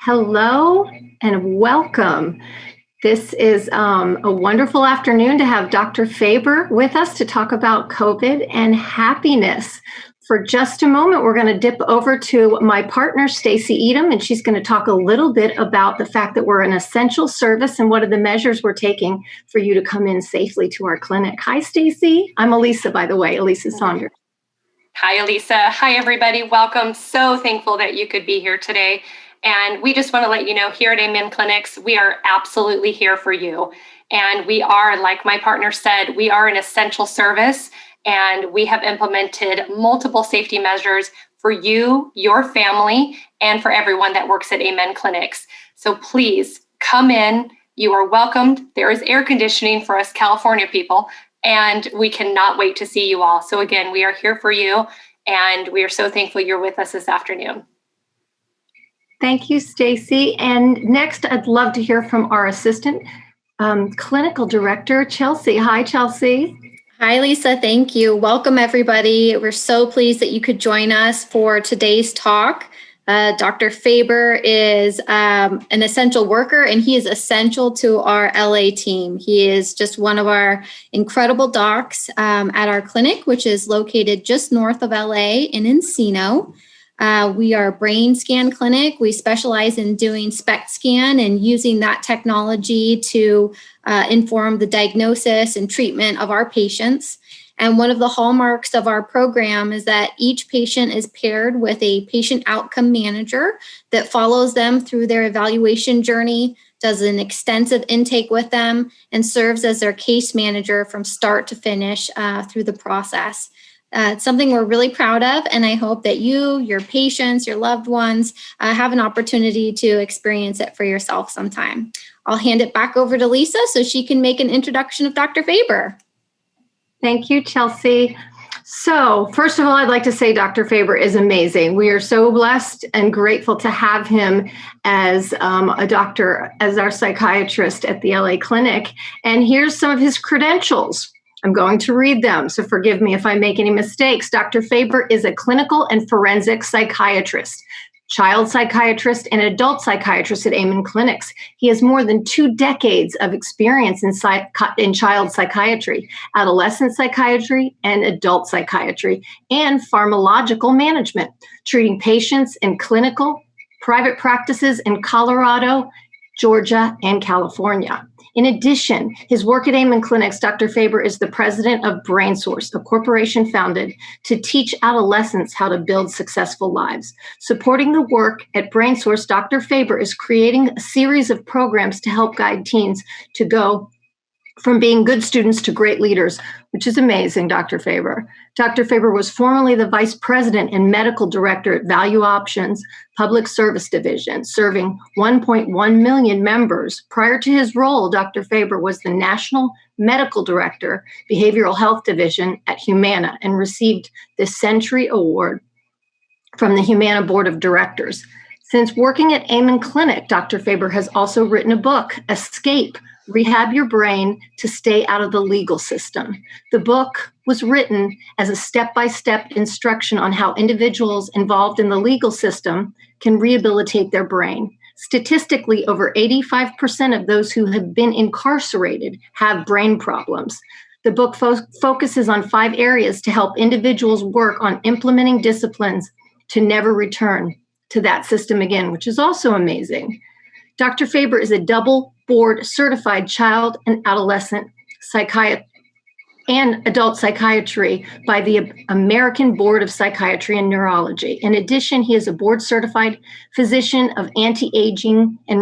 Hello and welcome. This is a wonderful afternoon to have Dr. Faber with us to talk about COVID and happiness. For just a moment, we're going to dip over to my partner, Stacy Edom, and she's going to talk a little bit about the fact that we're an essential service and what are the measures we're taking for you to come in safely to our clinic. Hi, Stacy. I'm Elisa, by the way, Elisa Saunders. Hi, Elisa. Hi, everybody. Welcome. So thankful that you could be here today. And we just want to let you know here at Amen Clinics, we are absolutely here for you. And we are, like my partner said, we are an essential service, and we have implemented multiple safety measures for you, your family, and for everyone that works at Amen Clinics. So please come in. You are welcomed. There is air conditioning for us California people, and we cannot wait to see you all. So again, we are here for you, and we are so thankful you're with us this afternoon. Thank you, Stacy. And next, I'd love to hear from our assistant clinical director, Chelsea. Hi, Chelsea. Hi, Lisa. Thank you. Welcome, everybody. We're so pleased that you could join us for today's talk. Dr. Faber is an essential worker, and he is essential to our LA team. He is just one of our incredible docs at our clinic, which is located just north of LA in Encino. We are a brain scan clinic. We specialize in doing SPECT scan and using that technology to inform the diagnosis and treatment of our patients. And one of the hallmarks of our program is that each patient is paired with a patient outcome manager that follows them through their evaluation journey, does an extensive intake with them, and serves as their case manager from start to finish through the process. It's something we're really proud of, and I hope that you, your patients, your loved ones have an opportunity to experience it for yourself sometime. I'll hand it back over to Lisa so she can make an introduction of Dr. Faber. Thank you, Chelsea. So first of all, I'd like to say Dr. Faber is amazing. We are so blessed and grateful to have him as a doctor, as our psychiatrist at the LA Clinic. And here's some of his credentials. I'm going to read them, so forgive me if I make any mistakes. Dr. Faber is a clinical and forensic psychiatrist, child psychiatrist, and adult psychiatrist at Amen Clinics. He has more than 2 decades of experience in child psychiatry, adolescent psychiatry, and adult psychiatry, and pharmacological management, treating patients in clinical, private practices in Colorado, Georgia, and California. In addition, his work at Amen Clinics, Dr. Faber is the president of BrainSource, a corporation founded to teach adolescents how to build successful lives. Supporting the work at BrainSource, Dr. Faber is creating a series of programs to help guide teens to go from being good students to great leaders, which is amazing, Dr. Faber. Dr. Faber was formerly the vice president and medical director at Value Options Public Service Division, serving 1.1 million members. Prior to his role, Dr. Faber was the national medical director, Behavioral Health Division at Humana, and received the Century Award from the Humana Board of Directors. Since working at Amen Clinic, Dr. Faber has also written a book, Escape: Rehab Your Brain to Stay Out of the Legal System. The book was written as a step-by-step instruction on how individuals involved in the legal system can rehabilitate their brain. Statistically, over 85% of those who have been incarcerated have brain problems. The book focuses on 5 areas to help individuals work on implementing disciplines to never return to that system again, which is also amazing. Dr. Faber is a double board certified child and adolescent psychiatrist and adult psychiatry by the American Board of Psychiatry and Neurology. In addition, he is a board certified physician of anti-aging and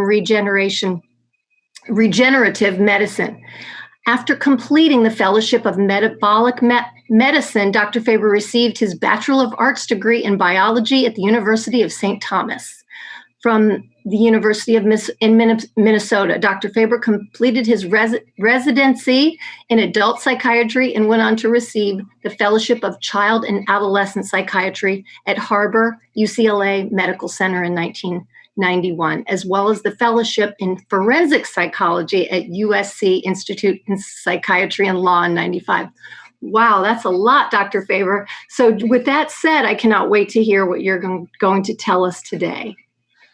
regenerative medicine. After completing the Fellowship of Metabolic Medicine, Dr. Faber received his Bachelor of Arts degree in biology at the University of St. Thomas. From the University of Minnesota, Dr. Faber completed his residency in adult psychiatry and went on to receive the Fellowship of Child and Adolescent Psychiatry at Harbor UCLA Medical Center in 1991, as well as the Fellowship in Forensic Psychology at USC Institute in Psychiatry and Law in 95. Wow, that's a lot, Dr. Faber. So with that said, I cannot wait to hear what you're going to tell us today.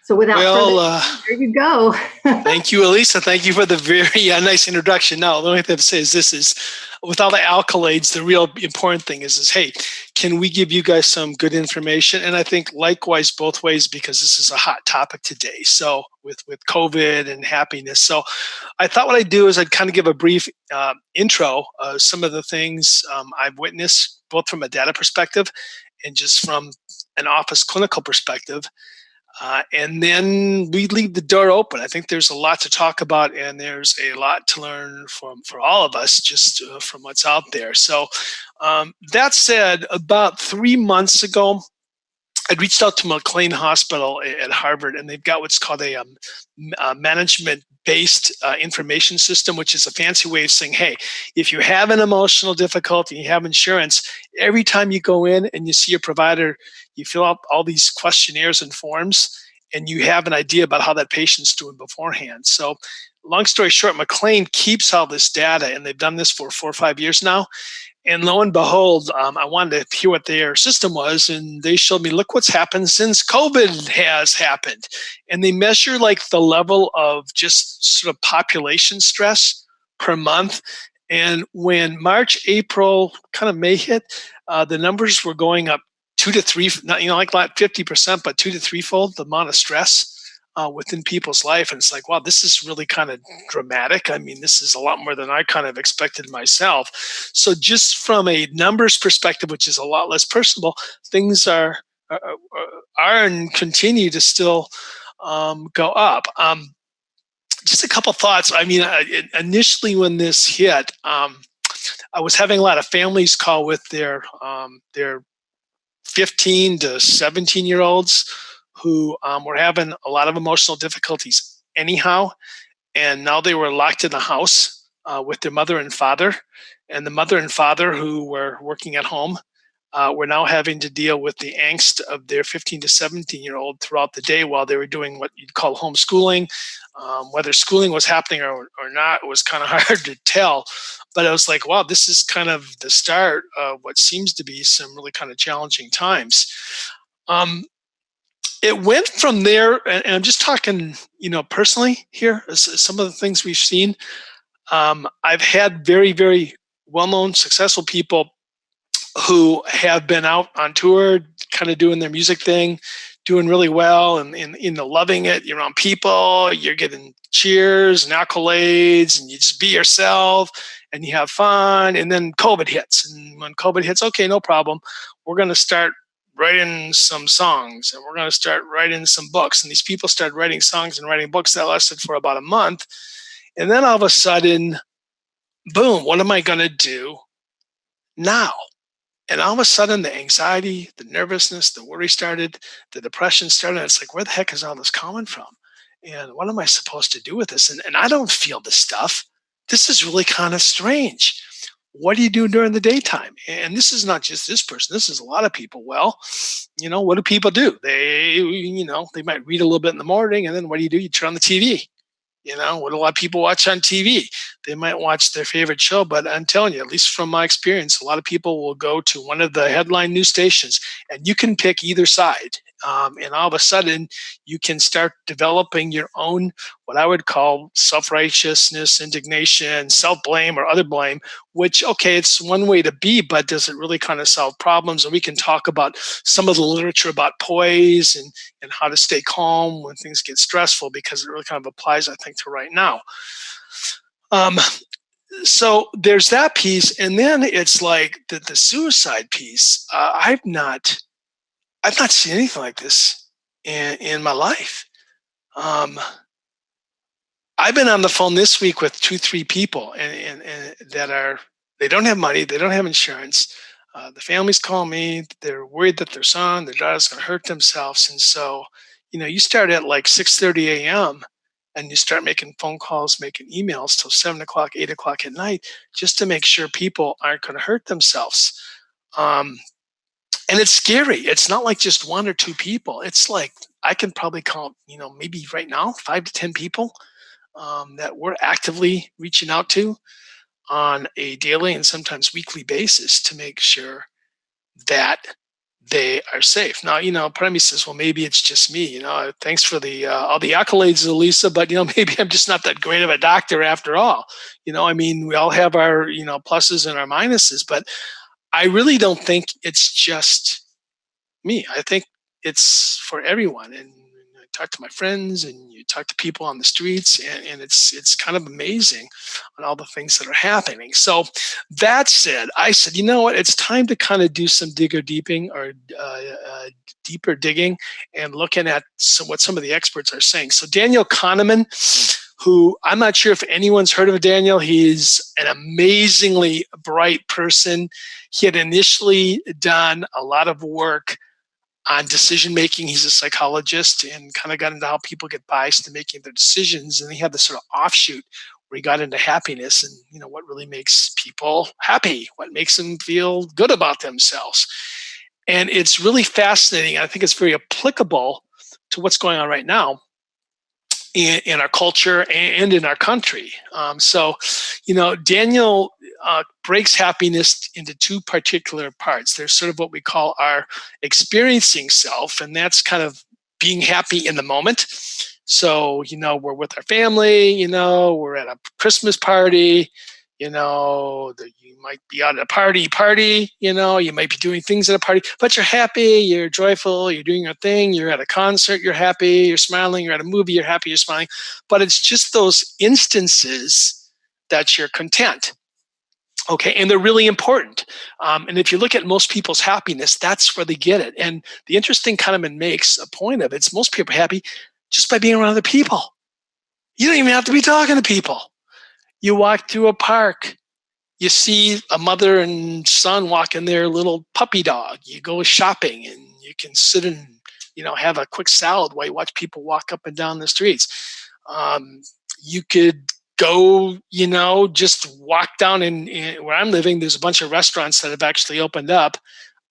So without Well, further, there you go. thank you, Elisa. Thank you for the very nice introduction. Now, the only thing I have to say is this is, with all the accolades, the real important thing is, hey, can we give you guys some good information? And I think likewise both ways, because this is a hot topic today. So with COVID and happiness. So I thought what I'd do is I'd kind of give a brief intro, some of the things I've witnessed, both from a data perspective and just from an office clinical perspective. And then we leave the door open. I think there's a lot to talk about, and there's a lot to learn for all of us just from what's out there. So that said, about 3 months ago, I'd reached out to McLean Hospital at Harvard, and they've got what's called a management-based information system, which is a fancy way of saying, hey, if you have an emotional difficulty, you have insurance, every time you go in and you see your provider, you fill out all these questionnaires and forms, and you have an idea about how that patient's doing beforehand. So long story short, McLean keeps all this data, and they've done this for 4 or 5 years now. And lo and behold, I wanted to hear what their system was, and they showed me, look what's happened since COVID has happened. And they measure like the level of just sort of population stress per month. And when March, April, kind of May hit, the numbers were going up 2 to 3, not like 50%, but 2 to 3-fold the amount of stress within people's life. And it's like, wow, this is really kind of dramatic. I mean, this is a lot more than I kind of expected myself. So just from a numbers perspective, which is a lot less personable, things are and continue to still go up. Just a couple thoughts. I mean, initially when this hit, I was having a lot of families call with their 15 to 17-year-olds who were having a lot of emotional difficulties anyhow. And now they were locked in the house with their mother and father. And the mother and father, who were working at home, were now having to deal with the angst of their 15 to 17-year-old throughout the day while they were doing what you'd call homeschooling. Whether schooling was happening or not, it was kind of hard to tell. But I was like, wow, this is kind of the start of what seems to be some really kind of challenging times. It went from there, and I'm just talking, personally here, some of the things we've seen. I've had very, very well-known, successful people who have been out on tour, kind of doing their music thing, doing really well, and loving it. You're around people, you're getting cheers and accolades, and you just be yourself, and you have fun. And then COVID hits, and when COVID hits, okay, no problem. We're going to start writing some songs, and we're going to start writing some books. And these people started writing songs and writing books that lasted for about a month. And then all of a sudden, boom, what am I going to do now? And all of a sudden, the anxiety, the nervousness, the worry started, the depression started. It's like, where the heck is all this coming from? And what am I supposed to do with this? And I don't feel this stuff. This is really kind of strange. What do you do during the daytime? And this is not just this person. This is a lot of people. Well, what do people do? They might read a little bit in the morning, and then what do? You turn on the TV. What a lot of people watch on TV. They might watch their favorite show, but I'm telling you, at least from my experience, a lot of people will go to one of the headline news stations, and you can pick either side. And all of a sudden, you can start developing your own, what I would call self-righteousness, indignation, self-blame, or other blame, which, okay, it's one way to be, but does it really kind of solve problems? And we can talk about some of the literature about poise and how to stay calm when things get stressful, because it really kind of applies, I think, to right now. So there's that piece. And then it's like the suicide piece. I've not seen anything like this in my life. I've been on the phone this week with 2-3 people, and they don't have money, they don't have insurance. The families call me, they're worried that their son, their daughter's going to hurt themselves. And so, you start at like 6:30 a.m. and you start making phone calls, making emails till 7 o'clock, 8 o'clock at night, just to make sure people aren't going to hurt themselves. And it's scary. It's not like just 1 or 2 people. It's like I can probably count, maybe right now, 5 to 10 people that we're actively reaching out to on a daily and sometimes weekly basis to make sure that they are safe. Now, part of me says, well, maybe it's just me. Thanks for the all the accolades, Elisa, but maybe I'm just not that great of a doctor after all. I mean, we all have our pluses and our minuses, but I really don't think it's just me. I think it's for everyone. And I talk to my friends, and you talk to people on the streets, and it's kind of amazing on all the things that are happening. So that said, I said, you know what? It's time to kind of do some deeper digging and looking at what some of the experts are saying. So Daniel Kahneman, who I'm not sure if anyone's heard of Daniel. He's an amazingly bright person. He had initially done a lot of work on decision making. He's a psychologist and kind of got into how people get biased in making their decisions. And he had this sort of offshoot where he got into happiness and what really makes people happy, what makes them feel good about themselves. And it's really fascinating. I think it's very applicable to what's going on right now in our culture and in our country. Daniel breaks happiness into two particular parts. There's sort of what we call our experiencing self, and that's kind of being happy in the moment. So, we're with our family, we're at a Christmas party, you might be out at a party, you might be doing things at a party, but you're happy, you're joyful, you're doing your thing, you're at a concert, you're happy, you're smiling, you're at a movie, you're happy, you're smiling. But it's just those instances that you're content. Okay, and they're really important. And if you look at most people's happiness, that's where they get it. And the interesting Kahneman makes a point of it's most people are happy just by being around other people. You don't even have to be talking to people. You walk through a park, you see a mother and son walking their little puppy dog. You go shopping and you can sit and have a quick salad while you watch people walk up and down the streets. You could go, just walk down in where I'm living. There's a bunch of restaurants that have actually opened up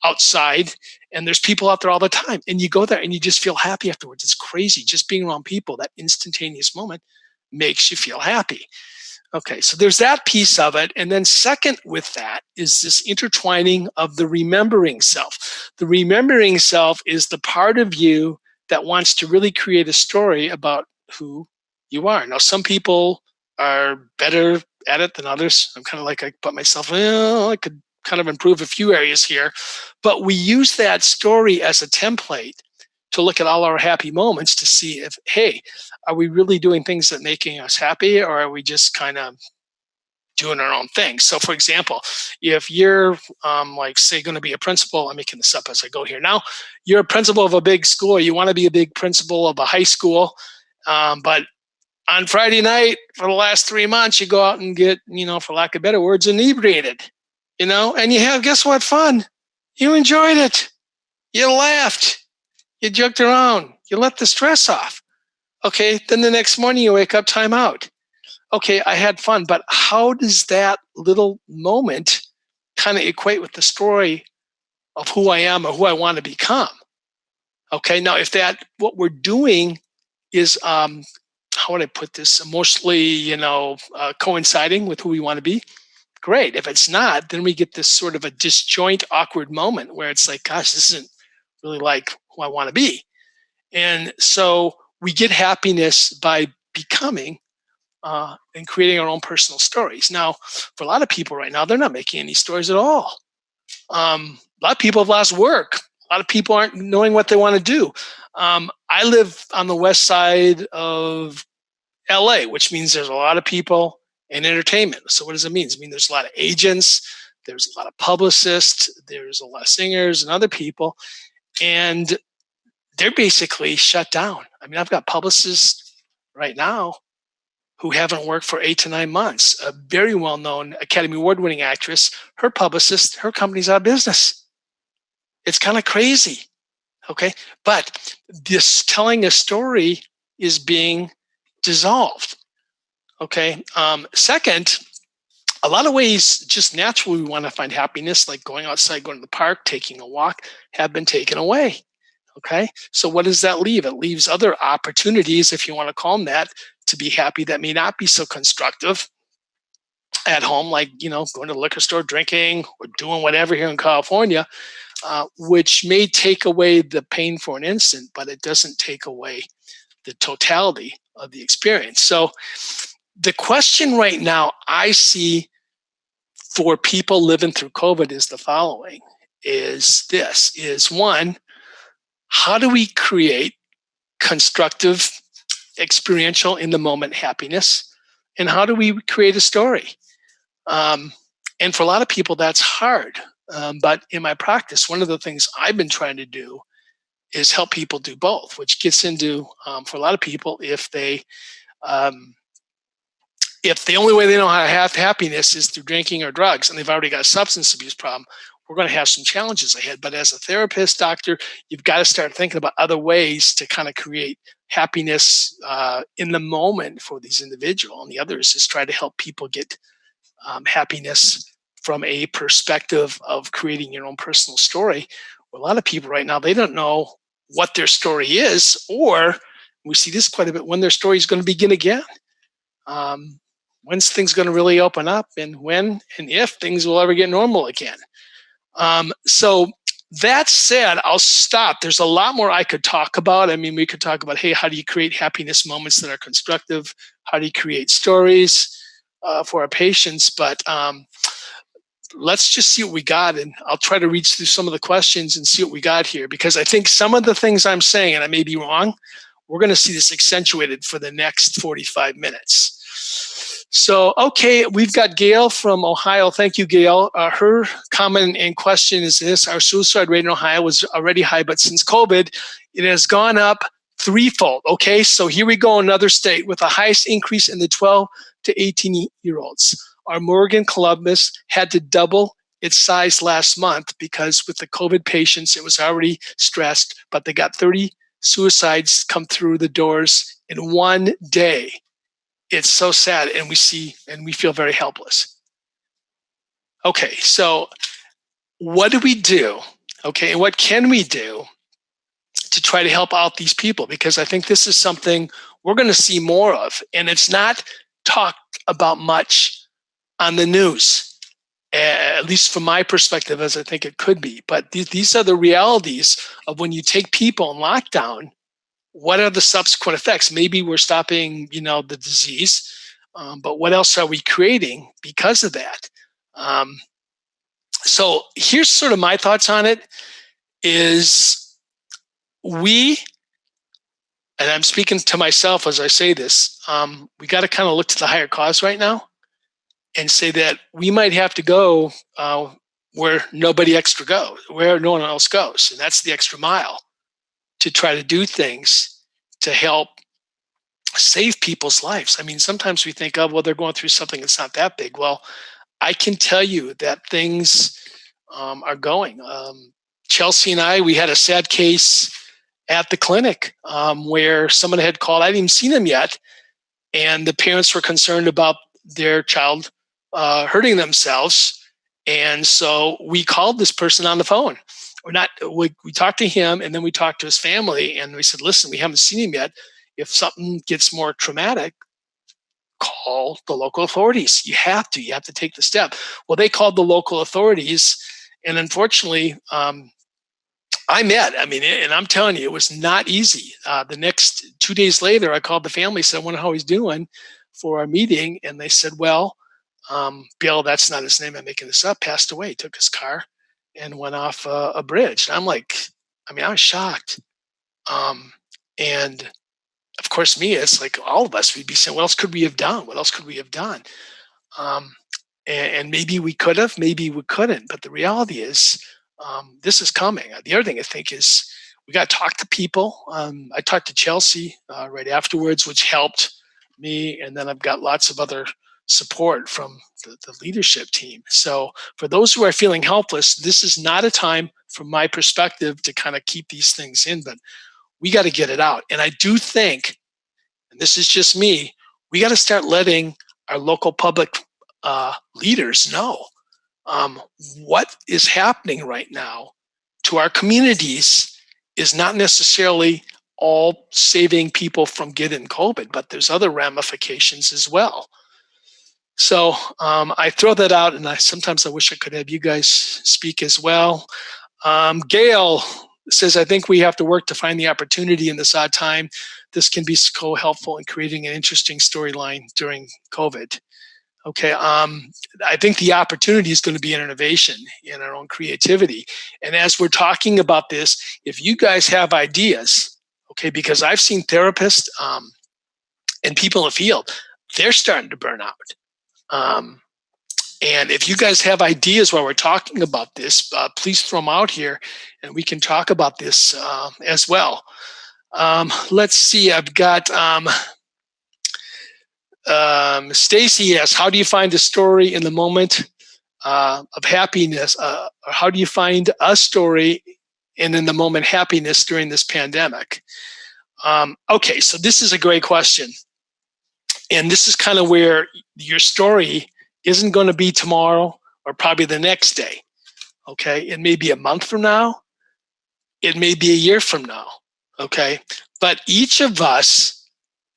outside, and there's people out there all the time. And you go there and you just feel happy afterwards. It's crazy. Just being around people, that instantaneous moment makes you feel happy. Okay, so there's that piece of it. And then second with that is this intertwining of the remembering self. The remembering self is the part of you that wants to really create a story about who you are. Now, some people are better at it than others. I'm kind of like, I put myself, I could kind of improve a few areas here. But we use that story as a template to look at all our happy moments to see if, hey, are we really doing things that are making us happy, or are we just kind of doing our own thing? So for example, if you're say going to be a principal, I'm making this up as I go here now, you're a principal of a big school, you want to be a big principal of a high school, but on Friday night for the last 3 months, you go out and get, for lack of better words, inebriated, and you have, guess what, fun. You enjoyed it. You laughed. You joked around. You let the stress off. Okay, then the next morning you wake up, time out. Okay, I had fun, but how does that little moment kind of equate with the story of who I am or who I want to become? Okay, now if what we're doing is, how would I put this, emotionally, coinciding with who we want to be, great. If it's not, then we get this sort of a disjoint, awkward moment where it's like, gosh, this isn't really like who I want to be. And so we get happiness by becoming and creating our own personal stories. Now, for a lot of people right now, they're not making any stories at all. A lot of people have lost work. A lot of people aren't knowing what they want to do. I live on the west side of LA, which means there's a lot of people in entertainment. So what does it mean? It means there's a lot of agents, there's a lot of publicists, there's a lot of singers and other people, and they're basically shut down. I mean, I've got publicists right now who haven't worked for 8 to 9 months. A very well-known Academy Award-winning actress, her publicist, her company's out of business. It's kind of crazy, okay? But this telling a story is being dissolved, okay? Second, a lot of ways just naturally we want to find happiness, like going outside, going to the park, taking a walk, have been taken away, okay? So what does that leave? It leaves other opportunities, if you want to call them that, to be happy that may not be so constructive at home, like, going to the liquor store, drinking, or doing whatever here in California. which may take away the pain for an instant, but it doesn't take away the totality of the experience. So the question right now I see for people living through COVID is the following, is one, how do we create constructive, experiential, in the moment happiness? And how do we create a story? And for a lot of people, that's hard. But in my practice, one of the things I've been trying to do is help people do both, which gets into, for a lot of people, if the only way they know how to have happiness is through drinking or drugs, and they've already got a substance abuse problem, we're going to have some challenges ahead. But as a therapist, doctor, you've got to start thinking about other ways to kind of create happiness in the moment for these individuals. And the others is try to help people get happiness from a perspective of creating your own personal story. Well, a lot of people right now, they don't know what their story is, or we see this quite a bit, when their story is going to begin again. When's things going to really open up, and when and if things will ever get normal again. So that said, I'll stop. There's a lot more I could talk about. I mean, we could talk about, hey, how do you create happiness moments that are constructive? How do you create stories for our patients? But let's just see what we got, and I'll try to reach through some of the questions and see what we got here, because I think some of the things I'm saying, and I may be wrong, we're going to see this accentuated for the next 45 minutes. So, okay, we've got Gail from Ohio. Thank you, Gail. Her comment and question is this: our suicide rate in Ohio was already high, but since COVID, it has gone up threefold. Okay, so here we go, another state with the highest increase in the 12 to 18-year-olds. Our Morgan Columbus had to double its size last month because with the COVID patients, it was already stressed, but they got 30 suicides come through the doors in one day. It's so sad, and we feel very helpless. Okay, so what do we do? Okay, and what can we do to try to help out these people? Because I think this is something we're going to see more of, and it's not talked about much on the news, at least from my perspective, as I think it could be. But these are the realities of when you take people in lockdown. What are the subsequent effects? Maybe we're stopping, the disease, but what else are we creating because of that? So here's sort of my thoughts on it: is and I'm speaking to myself as I say this, we got to kind of look to the higher cause right now and say that we might have to go where nobody extra goes, where no one else goes, and that's the extra mile, to try to do things to help save people's lives. I mean, sometimes we think, oh, well, they're going through something that's not that big. Well, I can tell you that things are going. Chelsea and I, we had a sad case at the clinic where someone had called. I hadn't even seen them yet, and the parents were concerned about their child hurting themselves. And so we called this person on the phone. We talked to him, and then we talked to his family, and we said, listen, we haven't seen him yet. If something gets more traumatic, call the local authorities. You have to take the step. Well, they called the local authorities, and unfortunately, and I'm telling you, it was not easy. The next 2 days later, I called the family, said, I wonder how he's doing for our meeting. And they said, well, Bill, that's not his name, I'm making this up, passed away, took his car and went off a bridge. And I was shocked. And of course, it's like all of us, we'd be saying, what else could we have done? What else could we have done? And maybe we could have, maybe we couldn't. But the reality is, this is coming. The other thing I think is we got to talk to people. I talked to Chelsea right afterwards, which helped me. And then I've got lots of other support from the leadership team. So for those who are feeling helpless, this is not a time, from my perspective, to kind of keep these things in, but we got to get it out. And I do think, and this is just me, we got to start letting our local public leaders know what is happening right now to our communities is not necessarily all saving people from getting COVID, but there's other ramifications as well. So I throw that out, and sometimes I wish I could have you guys speak as well. Gail says, I think we have to work to find the opportunity in this odd time. This can be so helpful in creating an interesting storyline during COVID. Okay, I think the opportunity is going to be in innovation, in our own creativity. And as we're talking about this, if you guys have ideas, okay, because I've seen therapists and people in the field, they're starting to burn out. And if you guys have ideas while we're talking about this, please throw them out here and we can talk about this as well. Let's see, I've got Stacy asks, how do you find a story in the moment of happiness? Or how do you find a story and in the moment happiness during this pandemic? Okay, so this is a great question. And this is kind of where your story isn't going to be tomorrow or probably the next day. Okay, it may be a month from now. It may be a year from now. Okay, but each of us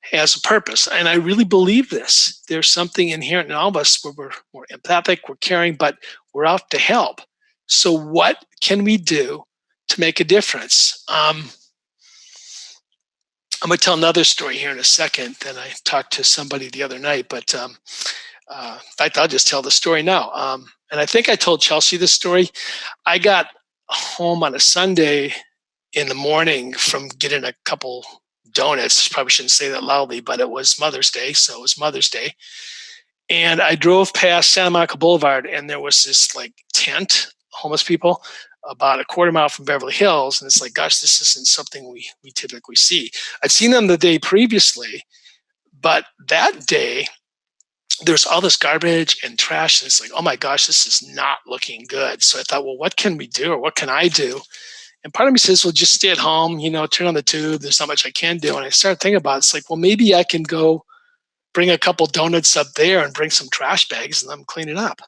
has a purpose. And I really believe this. There's something inherent in all of us where we're empathic, we're caring, but we're out to help. So what can we do to make a difference? I'm going to tell another story here in a second. Then I talked to somebody the other night, but in fact, I'll just tell the story now. And I think I told Chelsea this story. I got home on a Sunday in the morning from getting a couple donuts. Probably shouldn't say that loudly, but it was Mother's Day, so it was Mother's Day. And I drove past Santa Monica Boulevard, and there was this like tent, homeless people, about a quarter mile from Beverly Hills. And it's like, gosh, this isn't something we typically see. I'd seen them the day previously, but that day, there's all this garbage and trash. And it's like, oh my gosh, this is not looking good. So I thought, well, what can we do, or what can I do? And part of me says, well, just stay at home, turn on the tube. There's not much I can do. And I started thinking about it. It's like, well, maybe I can go bring a couple donuts up there and bring some trash bags and let them clean it up.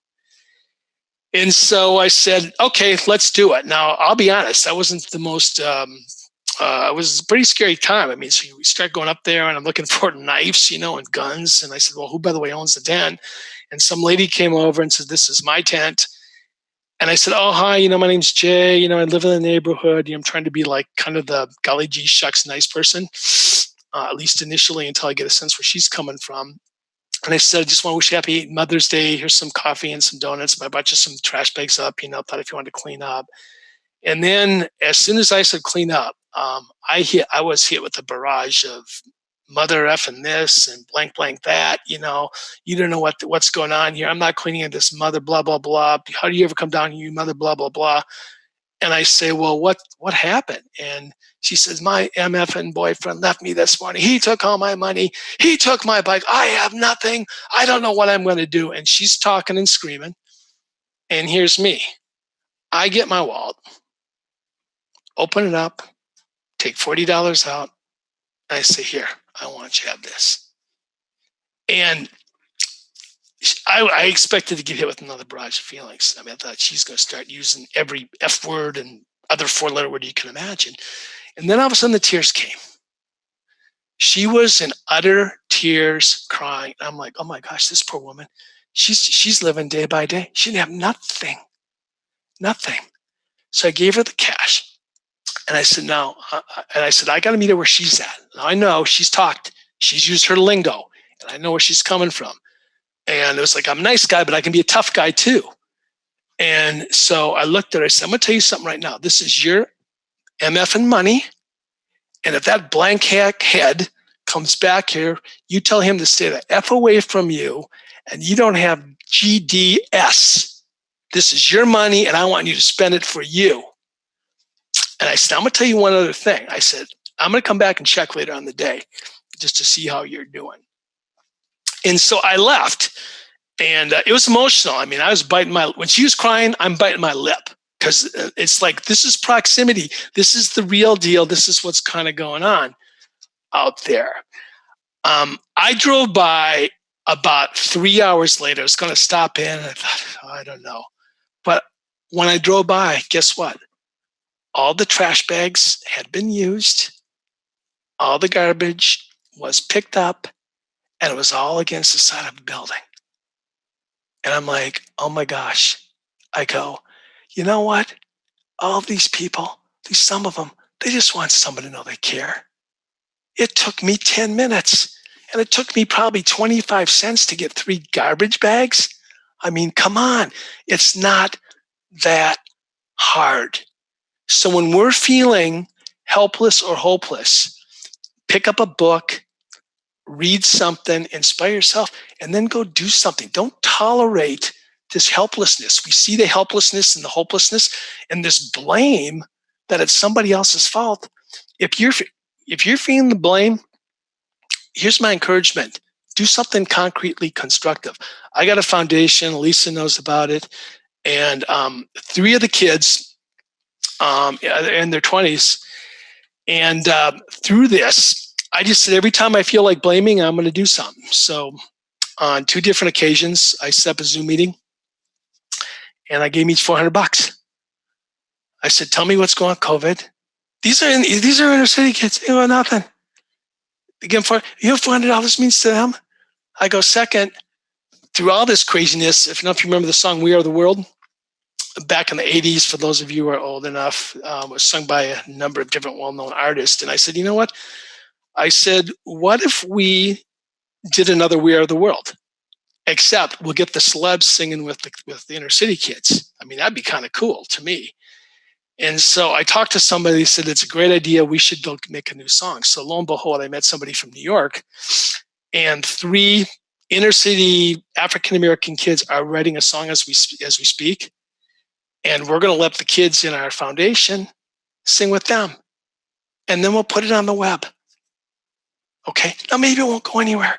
And so I said, okay, let's do it. Now, I'll be honest, that wasn't the most, it was a pretty scary time. I mean, so we start going up there and I'm looking for knives, and guns. And I said, well, who, by the way, owns the tent? And some lady came over and said, this is my tent. And I said, oh, hi, my name's Jay. I live in the neighborhood. I'm trying to be like kind of the golly gee shucks nice person, at least initially, until I get a sense where she's coming from. And I said, I just want to wish you happy Mother's Day. Here's some coffee and some donuts. I brought you some trash bags up, thought if you wanted to clean up. And then as soon as I said clean up, I was hit with a barrage of mother effing this and blank blank that. You don't know what's going on here. I'm not cleaning up this mother blah blah blah. How do you ever come down here, you mother blah blah blah? And I say, well, what happened? And she says, my MFing boyfriend left me this morning. He took all my money. He took my bike. I have nothing. I don't know what I'm going to do. And she's talking and screaming. And here's me. I get my wallet, open it up, take $40 out. And I say, here, I want you to have this. And I expected to get hit with another barrage of feelings. I mean, I thought she's going to start using every F word and other 4-letter word you can imagine. And then all of a sudden the tears came. She was in utter tears, crying. I'm like, oh my gosh, this poor woman, she's living day by day. She didn't have nothing. So I gave her the cash. And I said, I got to meet her where she's at. Now I know she's talked. She's used her lingo. And I know where she's coming from. And it was like, I'm a nice guy, but I can be a tough guy too. And so I looked at her, I said, I'm going to tell you something right now. This is your MFing money. And if that blank head comes back here, you tell him to stay the F away from you, and you don't have GDS. This is your money, and I want you to spend it for you. And I said, I'm going to tell you one other thing. I said, I'm going to come back and check later on the day just to see how you're doing. And so I left, and it was emotional. I mean, I was when she was crying, I'm biting my lip, because it's like, this is proximity. This is the real deal. This is what's kind of going on out there. I drove by about 3 hours later. I was going to stop in, and I thought, I don't know. But when I drove by, guess what? All the trash bags had been used. All the garbage was picked up. And it was all against the side of a building. And I'm like, oh my gosh. I go, you know what? all of these people, at least some of them, they just want someone to know they care. It took me 10 minutes, and it took me probably 25 cents to get 3 garbage bags. I mean, come on. It's not that hard. So when we're feeling helpless or hopeless, pick up a book, read something, inspire yourself, and then go do something. Don't tolerate this helplessness. We see the helplessness and the hopelessness and this blame that it's somebody else's fault. If you're feeling the blame, here's my encouragement. Do something concretely constructive. I got a foundation. Lisa knows about it. And 3 of the kids in their 20s. And through this, I just said, every time I feel like blaming, I'm going to do something. So on 2 different occasions, I set up a Zoom meeting, and I gave them each $400. I said, tell me what's going on, COVID. These are inner city kids. They know nothing. Again, you know what $400 means to them? I go, second, through all this craziness, if you remember the song "We Are the World," back in the 80s, for those of you who are old enough, was sung by a number of different well-known artists. And I said, you know what? I said, what if we did another "We Are the World"? Except we'll get the celebs singing with the inner city kids. I mean, that'd be kind of cool to me. And so I talked to somebody who said, it's a great idea. We should go make a new song. So lo and behold, I met somebody from New York, and 3 inner city African-American kids are writing a song as we speak. And we're going to let the kids in our foundation sing with them. And then we'll put it on the web. Okay. Now, maybe it won't go anywhere,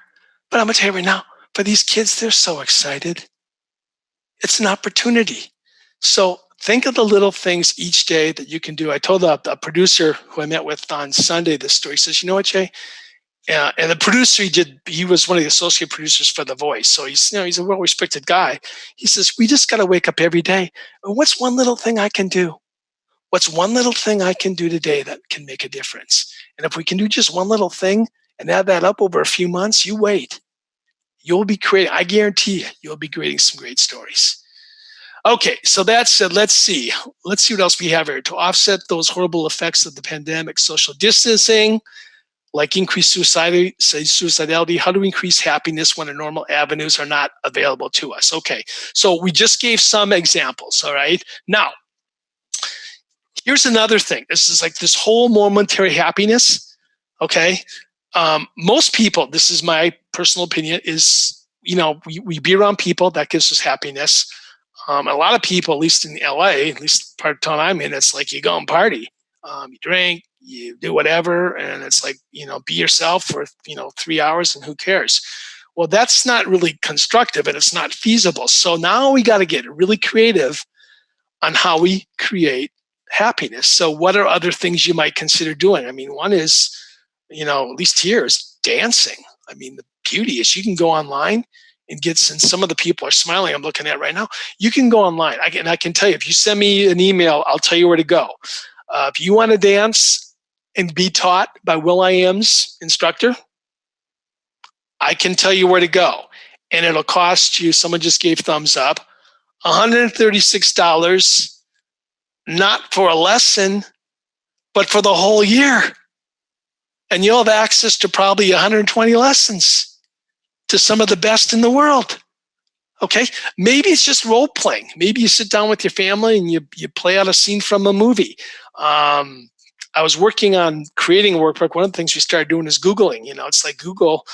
but I'm going to tell you right now, for these kids, they're so excited. It's an opportunity. So think of the little things each day that you can do. I told a producer who I met with on Sunday this story. He says, you know what, Jay? And the producer he was one of the associate producers for The Voice. So he's a well-respected guy. He says, we just got to wake up every day. And what's one little thing I can do? What's one little thing I can do today that can make a difference? And if we can do just one little thing and add that up over a few months, you wait. You'll be creating, I guarantee you'll be creating some great stories. Okay, so that said, let's see what else we have here. To offset those horrible effects of the pandemic, social distancing, like increased suicidality, how to increase happiness when the normal avenues are not available to us. Okay, so we just gave some examples, all right? Now, here's another thing. This is like this whole momentary happiness, okay? Most people, this is my personal opinion, is, we be around people, that gives us happiness. A lot of people, at least in LA, at least part of the town I'm in, it's like you go and party. You drink, you do whatever, and it's like, be yourself for, 3 hours, and who cares? Well, that's not really constructive, and it's not feasible. So now we got to get really creative on how we create happiness. So what are other things you might consider doing? I mean, one is, at least here, is dancing. I mean, the beauty is you can go online and some of the people are smiling I'm looking at right now. You can go online. I can tell you, if you send me an email, I'll tell you where to go. If you want to dance and be taught by will.i.am's instructor, I can tell you where to go. And it'll cost you, someone just gave thumbs up, $136, not for a lesson, but for the whole year. And you'll have access to probably 120 lessons to some of the best in the world. Okay, maybe it's just role playing. Maybe you sit down with your family and you play out a scene from a movie. I was working on creating a workbook. One of the things we started doing is Googling. It's like Google,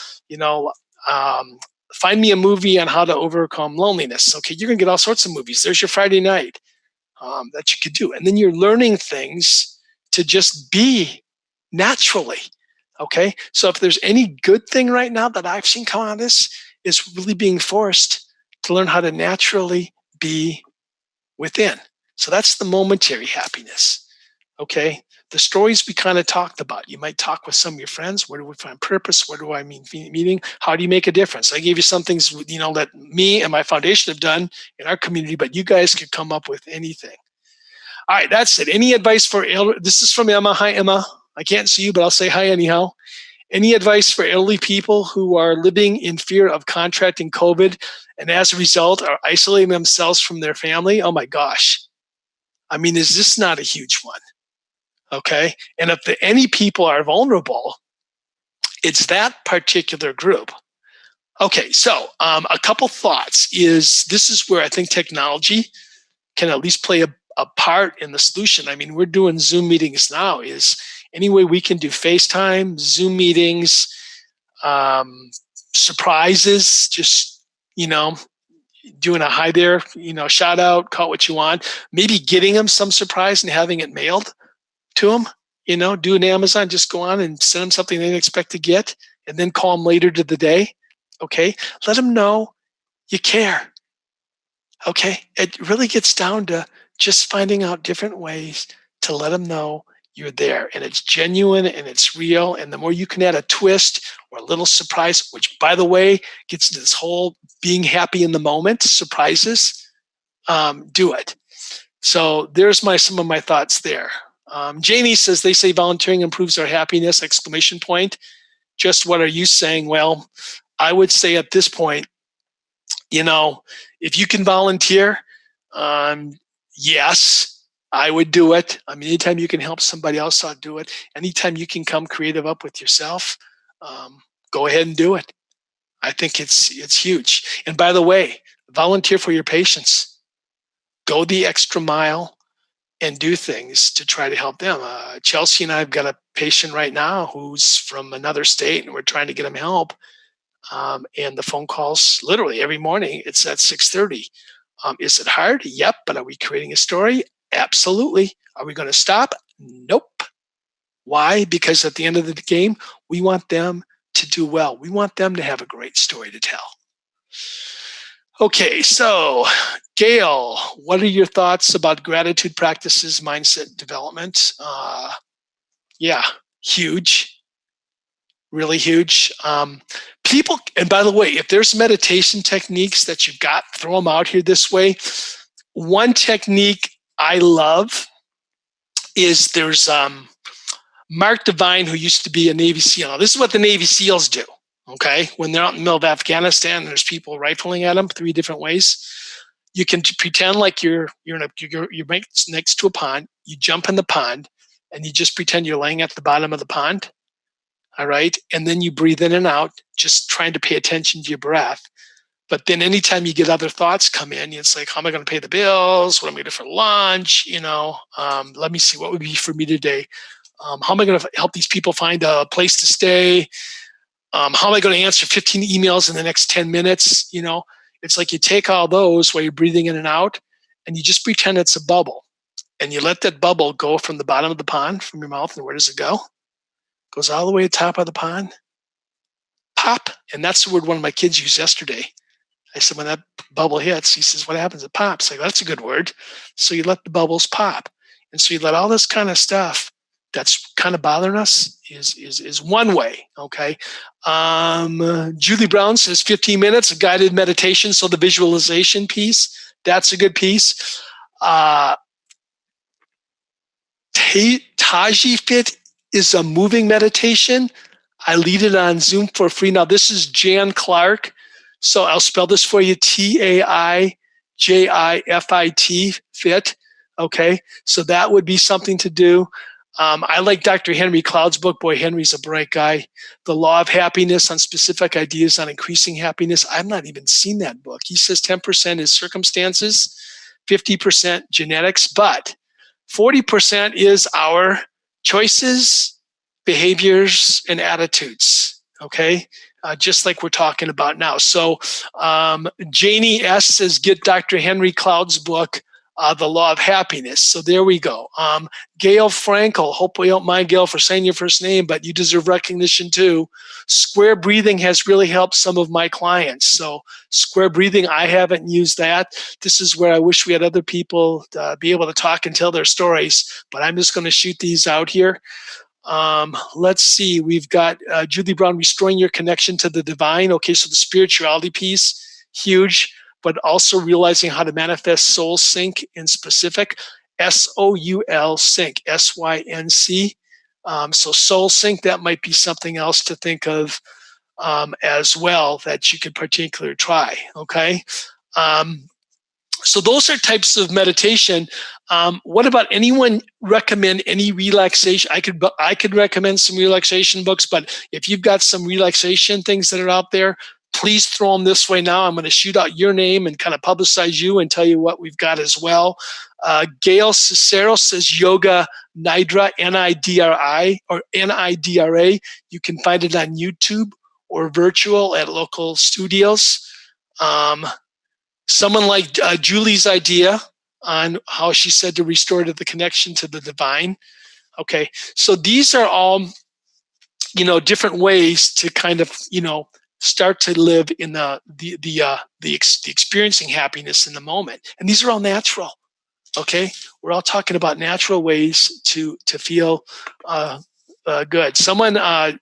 find me a movie on how to overcome loneliness. Okay, you're gonna get all sorts of movies. There's your Friday night that you could do. And then you're learning things to just be naturally. Okay, so if there's any good thing right now that I've seen come out of this, is really being forced to learn how to naturally be within. So that's the momentary happiness. Okay, the stories we kind of talked about. You might talk with some of your friends. Where do we find purpose? What do I mean meaning? How do you make a difference? I gave you some things, that me and my foundation have done in our community, but you guys could come up with anything. All right, that's it. Any advice for this is from Emma. Hi, Emma. I can't see you, but I'll say hi anyhow. Any advice for elderly people who are living in fear of contracting COVID and as a result are isolating themselves from their family? Oh my gosh. I mean, is this not a huge one? Okay. And if any people are vulnerable, it's that particular group. Okay. So a couple thoughts is this is where I think technology can at least play a part in the solution. I mean, we're doing Zoom meetings now. Is any way we can do FaceTime, Zoom meetings, surprises, just, doing a hi there, shout out, call it what you want, maybe getting them some surprise and having it mailed to them, do an Amazon, just go on and send them something they didn't expect to get and then call them later to the day. Okay. Let them know you care. Okay. It really gets down to just finding out different ways to let them know you're there and it's genuine and it's real. And the more you can add a twist or a little surprise, which by the way, gets into this whole being happy in the moment, surprises, do it. So there's some of my thoughts there. Janie says, they say volunteering improves our happiness, ! Just what are you saying? Well, I would say at this point, if you can volunteer, yes, I would do it. I mean, anytime you can help somebody else out, do it. Anytime you can come creative up with yourself, go ahead and do it. I think it's huge. And by the way, volunteer for your patients. Go the extra mile and do things to try to help them. Chelsea and I have got a patient right now who's from another state, and we're trying to get him help. And the phone calls literally every morning. It's at 6:30. Is it hard? Yep. But are we creating a story? Absolutely. Are we going to stop? Nope. Why? Because at the end of the game, we want them to do well. We want them to have a great story to tell. Okay, so Gail, what are your thoughts about gratitude practices, mindset development? Yeah, huge, really huge. People, and by the way, if there's meditation techniques that you've got, throw them out here this way. One technique I love is there's Mark Devine, who used to be a Navy SEAL. Now, this is what the Navy SEALs do, okay? When they're out in the middle of Afghanistan, there's people rifling at them 3 different ways. You can pretend like you're next to a pond. You jump in the pond, and you just pretend you're laying at the bottom of the pond, all right? And then you breathe in and out, just trying to pay attention to your breath. But then anytime you get other thoughts come in, it's like, how am I going to pay the bills? What am I going to do for lunch? Let me see, what would be for me today? How am I going to help these people find a place to stay? How am I going to answer 15 emails in the next 10 minutes? It's like you take all those while you're breathing in and out, and you just pretend it's a bubble. And you let that bubble go from the bottom of the pond, from your mouth, and where does it go? It goes all the way to the top of the pond. Pop. And that's the word one of my kids used yesterday. I said, when that bubble hits, he says, what happens? It pops. I go, that's a good word. So you let the bubbles pop. And so you let all this kind of stuff that's kind of bothering us is one way, okay? Julie Brown says 15 minutes of guided meditation, so the visualization piece, that's a good piece. Taji Fit is a moving meditation. I lead it on Zoom for free. Now, this is Jan Clark. So I'll spell this for you, TAIJIFIT, fit. Okay, so that would be something to do. I like Dr. Henry Cloud's book. Boy, Henry's a bright guy. The Law of Happiness on Specific Ideas on Increasing Happiness. I've not even seen that book. He says 10% is circumstances, 50% genetics, but 40% is our choices, behaviors, and attitudes. Okay. Just like we're talking about now. So Janie S. says, get Dr. Henry Cloud's book, The Law of Happiness. So there we go. Gail Frankel, hopefully you don't mind, Gail, for saying your first name, but you deserve recognition too. Square breathing has really helped some of my clients. So square breathing, I haven't used that. This is where I wish we had other people be able to talk and tell their stories, but I'm just going to shoot these out here. Let's see, we've got Julie Brown, restoring your connection to the divine. Okay, so the spirituality piece, huge, but also realizing how to manifest soul sync in specific, SOUL sync, SYNC. So soul sync, that might be something else to think of as well that you could particularly try, okay? So those are types of meditation. What about anyone recommend any relaxation? I could recommend some relaxation books, but if you've got some relaxation things that are out there, please throw them this way now. I'm going to shoot out your name and kind of publicize you and tell you what we've got as well. Gail Cicero says Yoga Nidra, Nidri or Nidra. You can find it on YouTube or virtual at local studios. Someone like Julie's idea on how she said to restore to the connection to the divine. Okay, so these are all, different ways to kind of, start to live in the experiencing happiness in the moment. And these are all natural. Okay, we're all talking about natural ways to feel good. Someone,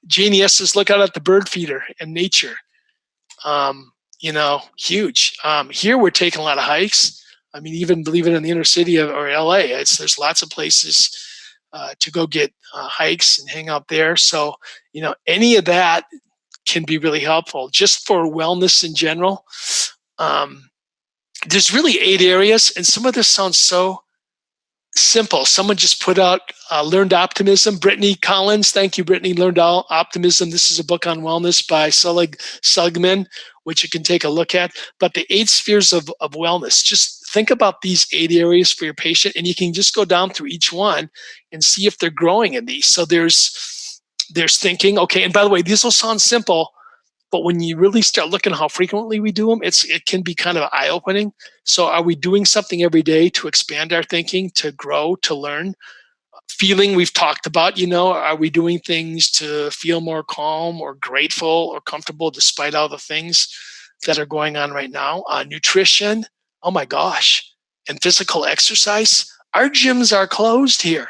Janie S. says, look out at the bird feeder and nature. Huge. Here we're taking a lot of hikes. I mean, even believe it in the inner city or LA, there's lots of places to go get hikes and hang out there. So, any of that can be really helpful just for wellness in general. There's really 8 areas, and some of this sounds so simple. Someone just put out Learned Optimism. Brittany Collins, thank you, Brittany. Learned Optimism. This is a book on wellness by Selig Seligman, which you can take a look at. But the 8 spheres of wellness, just think about these 8 areas for your patient, and you can just go down through each one and see if they're growing in these. So there's thinking, okay, and by the way, these will sound simple, but when you really start looking how frequently we do them, it can be kind of eye-opening. So are we doing something every day to expand our thinking, to grow, to learn? Feeling, we've talked about, are we doing things to feel more calm or grateful or comfortable despite all the things that are going on right now? Nutrition, oh my gosh, and physical exercise. Our gyms are closed here.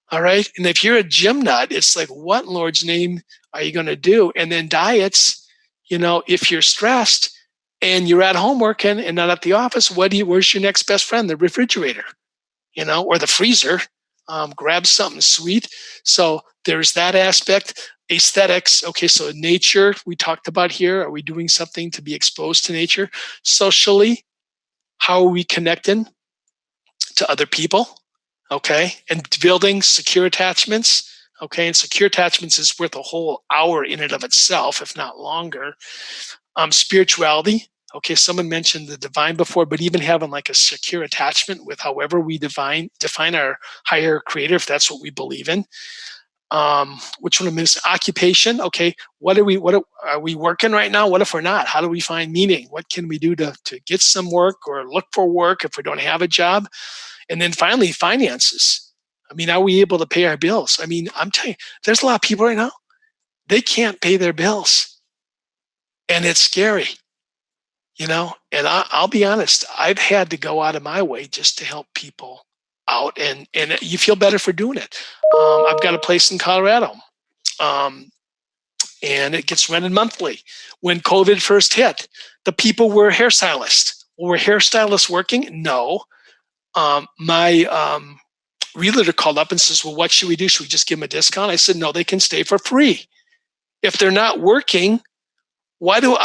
All right. And if you're a gym nut, it's like, what in Lord's name are you going to do? And then diets, if you're stressed and you're at home working and not at the office, where's your next best friend? The refrigerator, or the freezer. Grab something sweet. So there's that aspect. Aesthetics. Okay. So nature, we talked about here. Are we doing something to be exposed to nature? Socially, how are we connecting to other people? Okay, and building secure attachments. Okay, and secure attachments is worth a whole hour in and of itself, if not longer. Spirituality. Okay, someone mentioned the divine before, but even having like a secure attachment with however we define our higher creator, if that's what we believe in. Which one is occupation? Okay, are we working right now? What if we're not? How do we find meaning? What can we do to get some work or look for work if we don't have a job? And then finally, finances. I mean, are we able to pay our bills? I mean, I'm telling you, there's a lot of people right now, they can't pay their bills. And it's scary, and I'll be honest, I've had to go out of my way just to help people out. And you feel better for doing it. I've got a place in Colorado, and it gets rented monthly. When COVID first hit, the people were hairstylists. Were hairstylists working? No. My realtor called up and says, well, what should we do? Should we just give them a discount? I said, no, they can stay for free. If they're not working, why do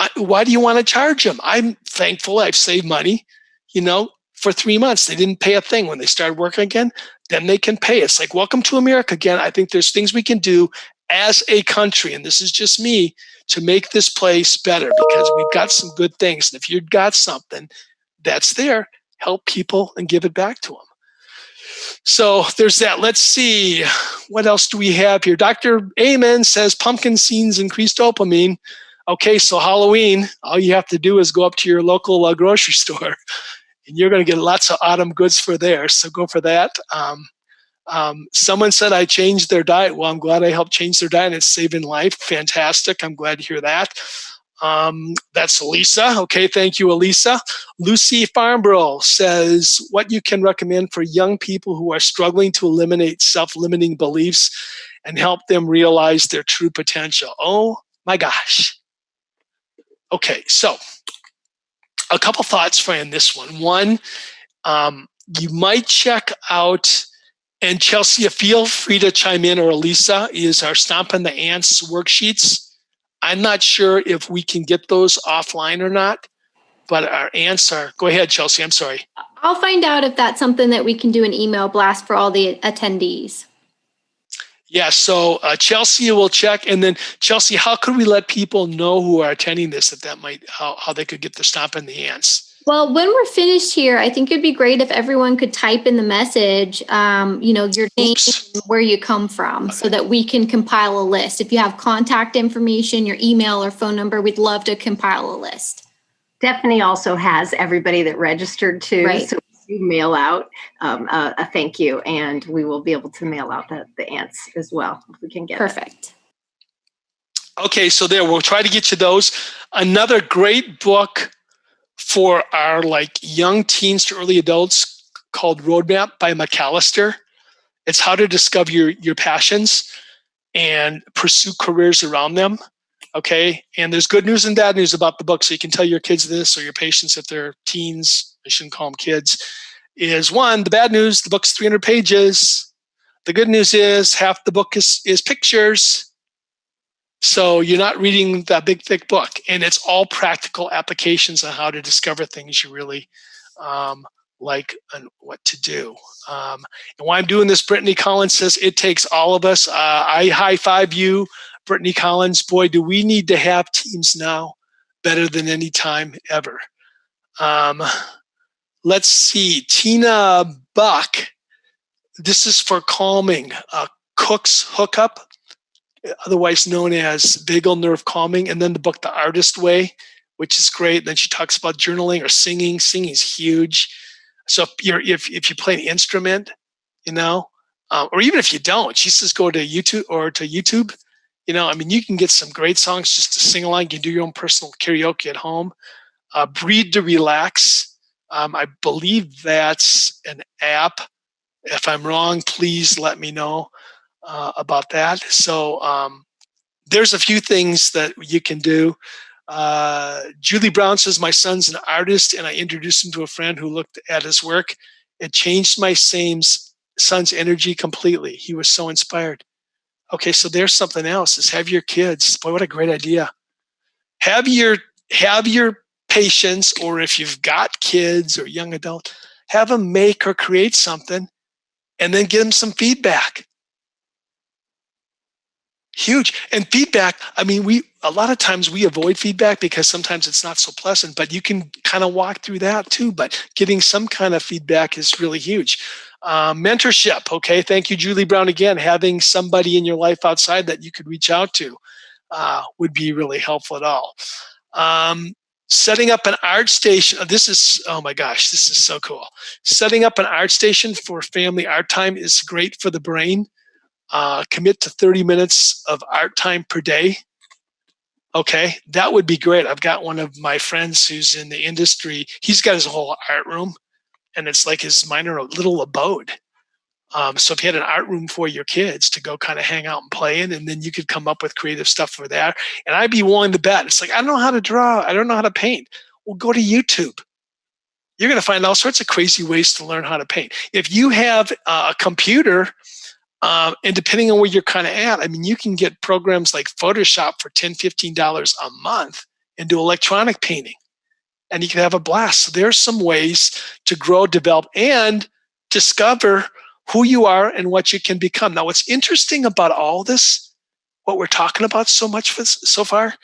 you want to charge them? I'm thankful I've saved money, for 3 months. They didn't pay a thing. When they started working again, then they can pay. It's like, welcome to America again. I think there's things we can do as a country, and this is just me, to make this place better, because we've got some good things. And if you've got something that's there, help people and give it back to them. So there's that. Let's see. What else do we have here? Dr. Amen says pumpkin seeds increase dopamine. Okay, so Halloween, all you have to do is go up to your local grocery store, and you're going to get lots of autumn goods for there. So go for that. Someone said I changed their diet. Well, I'm glad I helped change their diet. It's saving life. Fantastic. I'm glad to hear that. That's Elisa. Okay, thank you, Elisa. Lucy Farnborough says, what you can recommend for young people who are struggling to eliminate self-limiting beliefs and help them realize their true potential. Oh my gosh. Okay, so a couple thoughts for you on this one. One, you might check out, and Chelsea, feel free to chime in, or Elisa, is our Stomping the Ants worksheets. I'm not sure if we can get those offline or not, but our ants are, go ahead, Chelsea, I'm sorry. I'll find out if that's something that we can do an email blast for all the attendees. Yeah, so Chelsea will check. And then Chelsea, how could we let people know who are attending this, that might, how they could get the stomp in the ants? Well, when we're finished here, I think it'd be great if everyone could type in the message, your name, and where you come from, so that we can compile a list. If you have contact information, your email or phone number, we'd love to compile a list. Stephanie also has everybody that registered too. Right. So you mail out a thank you, and we will be able to mail out the ants as well if we can get Perfect. Okay, so there, we'll try to get you those. Another great book for our young teens to early adults called Roadmap by McAllister. It's how to discover your passions and pursue careers around them. Okay, and there's good news and bad news about the book, so you can tell your kids this, or your patients if they're teens. I shouldn't call them kids. Is one, the bad news, the book's 300 pages. The good news is half the book is pictures. So you're not reading that big, thick book, and it's all practical applications on how to discover things you really like and what to do. And why I'm doing this, Brittany Collins says, it takes all of us. I high five you, Brittany Collins. Boy, do we need to have teams now better than any time ever. Let's see, Tina Buck. This is for calming. Cook's Hookup, otherwise known as vagal nerve calming, and then the book The Artist Way, which is great. Then she talks about journaling or singing. Singing is huge. So if you play an instrument, or even if you don't, she says go to YouTube. You can get some great songs just to sing along. You can do your own personal karaoke at home. Breathe to Relax. I believe that's an app. If I'm wrong, please let me know about that. So there's a few things that you can do. Julie Brown says, my son's an artist, and I introduced him to a friend who looked at his work. It changed my son's energy completely. He was so inspired. Okay, so there's something else, is have your kids. Boy, what a great idea. Have your patients, or if you've got kids or young adult, have them make or create something and then give them some feedback. Huge. And feedback, a lot of times we avoid feedback because sometimes it's not so pleasant, but you can kind of walk through that too. But getting some kind of feedback is really huge. Mentorship. Okay. Thank you, Julie Brown. Again, having somebody in your life outside that you could reach out to would be really helpful at all. Setting up an art station. This is, oh my gosh, this is so cool. Setting up an art station for family art time is great for the brain. Commit to 30 minutes of art time per day. Okay, that would be great. I've got one of my friends who's in the industry. He's got his whole art room, and it's like his minor little abode. So if you had an art room for your kids to go kind of hang out and play in, and then you could come up with creative stuff for that. And I'd be willing to bet. It's like, I don't know how to draw. I don't know how to paint. Well, go to YouTube. You're going to find all sorts of crazy ways to learn how to paint. If you have a computer, and depending on where you're kind of at, you can get programs like Photoshop for $10, $15 a month and do electronic painting. And you can have a blast. So there's some ways to grow, develop, and discover who you are and what you can become. Now, what's interesting about all this, what we're talking about so much so far,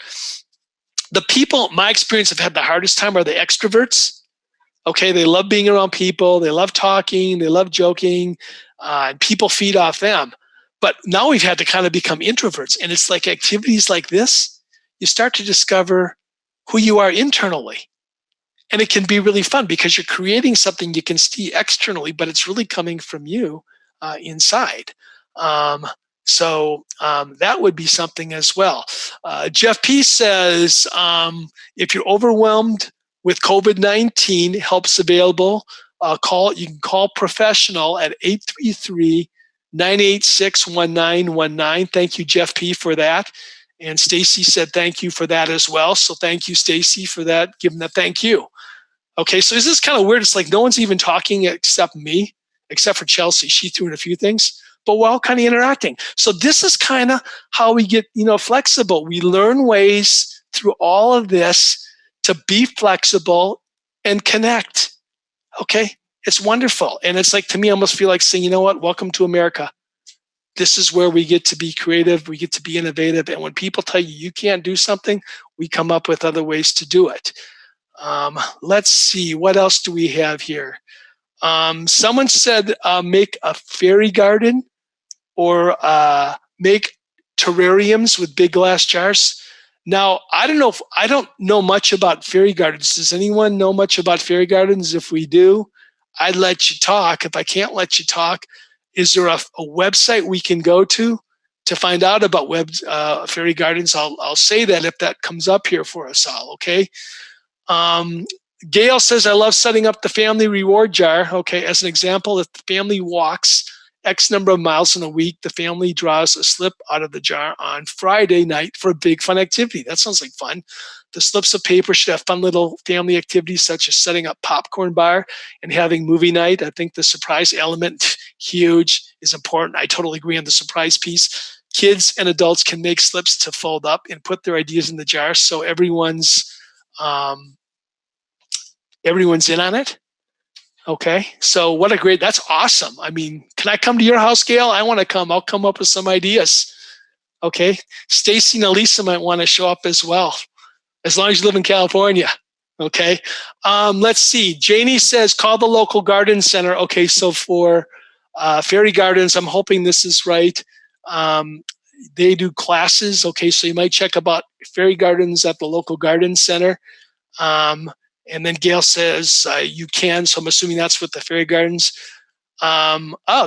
the people, my experience, have had the hardest time are the extroverts. Okay, they love being around people. They love talking. They love joking. And people feed off them. But now we've had to kind of become introverts. And it's like activities like this, you start to discover who you are internally. And it can be really fun because you're creating something you can see externally, but it's really coming from you inside. So that would be something as well. Jeff P. says, if you're overwhelmed with COVID-19, help's available. You can call professional at 833-986-1919. Thank you, Jeff P., for that. And Stacy said thank you for that as well. So thank you, Stacy, for that. Give them a thank you. Okay, so this is kind of weird. It's like no one's even talking except me, except for Chelsea. She threw in a few things, but we're all kind of interacting. So this is kind of how we get, flexible. We learn ways through all of this to be flexible and connect. Okay, it's wonderful. And it's like, to me, I almost feel like saying, you know what, welcome to America. This is where we get to be creative, we get to be innovative. And when people tell you you can't do something, we come up with other ways to do it. Let's see, what else do we have here? Someone said make a fairy garden or make terrariums with big glass jars. Now, I don't know much about fairy gardens. Does anyone know much about fairy gardens? If we do, I'd let you talk. If I can't let you talk, is there a website we can go to find out about fairy gardens? I'll say that if that comes up here for us all, okay? Gail says, I love setting up the family reward jar. Okay, as an example, if the family walks X number of miles in a week, the family draws a slip out of the jar on Friday night for a big fun activity. That sounds like fun. The slips of paper should have fun little family activities such as setting up popcorn bar and having movie night. I think the surprise element, huge, is important. I totally agree on the surprise piece. Kids and adults can make slips to fold up and put their ideas in the jar so everyone's in on it. Okay, so that's awesome. I mean, can I come to your house, Gail? I want to come. I'll come up with some ideas. Okay, Stacy and Elisa might want to show up as well, as long as you live in California. Okay, let's see. Janie says, call the local garden center. Okay, so for fairy gardens, I'm hoping this is right. They do classes. Okay, so you might check about fairy gardens at the local garden center. And then Gail says you can, so I'm assuming that's with the fairy gardens.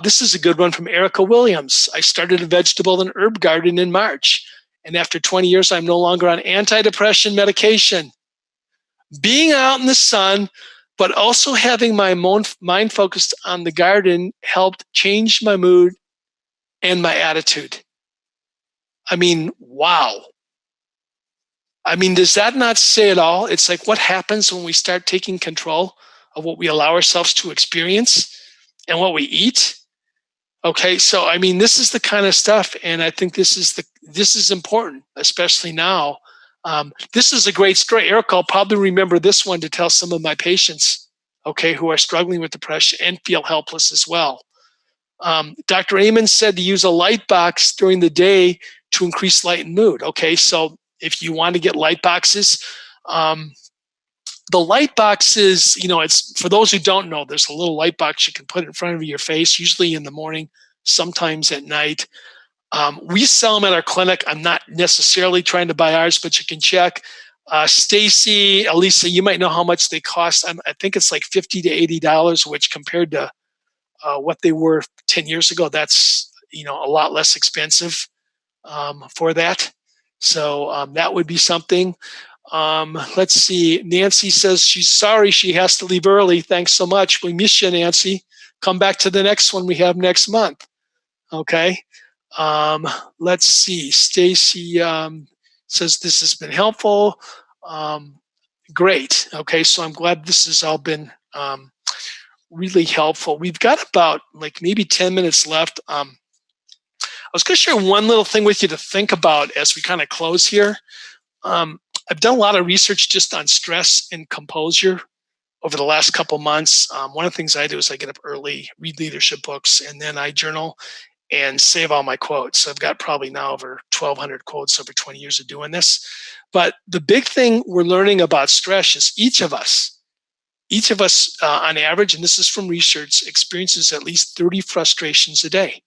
This is a good one from Erica Williams. I started a vegetable and herb garden in March, and after 20 years, I'm no longer on antidepressant medication. Being out in the sun, but also having my mind focused on the garden helped change my mood and my attitude. I mean, wow. I mean, does that not say it all? It's like, what happens when we start taking control of what we allow ourselves to experience and what we eat? Okay, so I mean, this is the kind of stuff, and I think this is important, especially now. This is a great story. Eric, I'll probably remember this one to tell some of my patients, okay, who are struggling with depression and feel helpless as well. Dr. Amen said to use a light box during the day to increase light and mood. Okay, so if you want to get light boxes, the light boxes, it's, for those who don't know, there's a little light box you can put in front of your face, usually in the morning, sometimes at night. We sell them at our clinic. I'm not necessarily trying to buy ours, but you can check. Stacy, Elisa, you might know how much they cost. I think it's like $50 to $80, which compared to what they were 10 years ago, that's a lot less expensive for that. So that would be something. Let's see. Nancy says she's sorry she has to leave early. Thanks so much. We miss you, Nancy. Come back to the next one we have next month. Okay. Let's see. Stacy says this has been helpful. Great. Okay. So I'm glad this has all been really helpful. We've got about maybe 10 minutes left. I was going to share one little thing with you to think about as we kind of close here. I've done a lot of research just on stress and composure over the last couple months. One of the things I do is I get up early, read leadership books, and then I journal and save all my quotes. So I've got probably now over 1,200 quotes over 20 years of doing this. But the big thing we're learning about stress is each of us on average, and this is from research, experiences at least 30 frustrations a day.